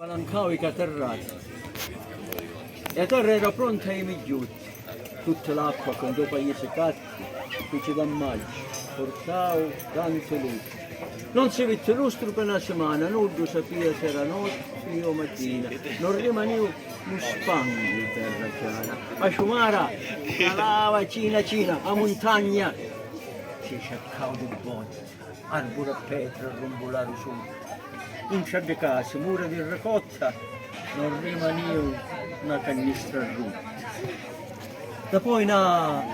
Malancavica terrazza. E la terra era pronta ai migliori. Tutta l'acqua con due paesi secati, fece da maggio, portavo tante luci. Non si vette lustro per una settimana, nulla sapeva se era notte o mattina. Non rimaneva un spangolo di terra chiara. Ma Sciumara, la lava, Cina, a montagna. Si cercava di botte, arbore a pietra, rombolare su. In certe case, mura di ricotta, non rimaneva una cannistra rotta. Da poi la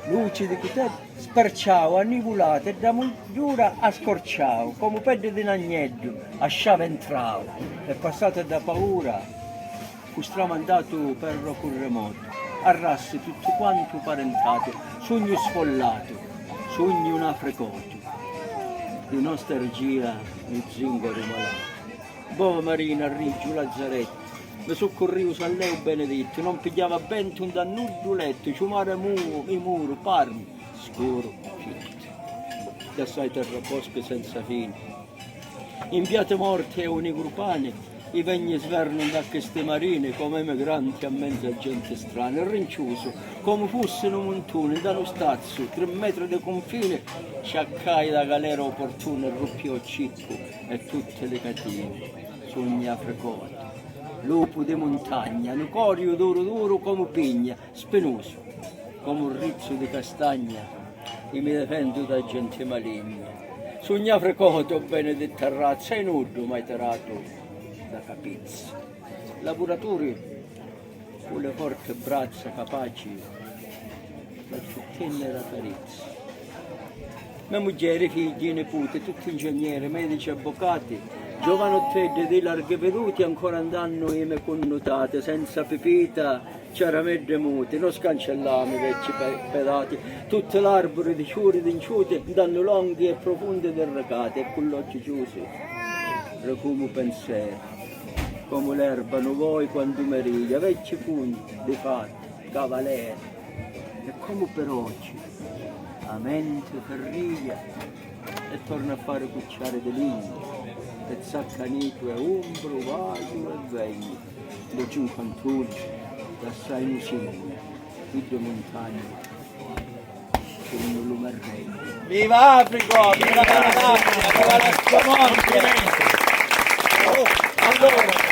luce di che sperciava, annivolata, e da giura a scorciavo, come peggio di un agnello, a sciava entravo. È passato da paura, fu stramandato per un remoto, arrasse tutto quanto parentato, sogno sfollato, sogno un africoto. Di nostalgia un zingaro malato. Bova Marina, Riggio, Lazzaretto, mi soccorrivo a lei benedetto, non pigliava vento un dannudo letto, ciumare i muro, parmi, scuro, fitto. Da sai terraposche senza fine. In piate morte e unigrupane, i vegni svernano da queste marine come emigranti a mezza gente strana, rinciuso, come fossero montone, dallo stazzo, 3 metri di confine, sciaccai da galera opportuna, il ruppio cicco e tutte le catene, sogni africoti, lupo di montagna, nucorio duro come pigna, spinoso, come un rizzo di castagna, e mi difendo da gente maligna. Sogni africoti, o benedetta razza, e nudo mai tarato da capizzi. Lavoratori con le forti braccia capaci, la cittadina era carizza. Mia moglie, figli, nipoti, tutti ingegneri, medici, avvocati, giovanotti di larghe vedute ancora andando in me connotate, senza pepita, chiaramente muti, non scancelliamo i vecchi pedati, tutte l'arbore di ciuri di inciute, danno lunghi e profondi derracati, e con l'occhio chiusi, recumo pensiero. Come l'erba non vuoi quando meriglia, vecchi pugni di fatti, cavalieri, e come per oggi, la mente ferriglia e torna a fare cucciare di lingua, e zaccanito e umbro, vaso e vegno, le 51, l'assai musino, qui di montagna, come l'umerregno. Viva Africa! Viva la Calabria! Viva la Scamonte! Allora,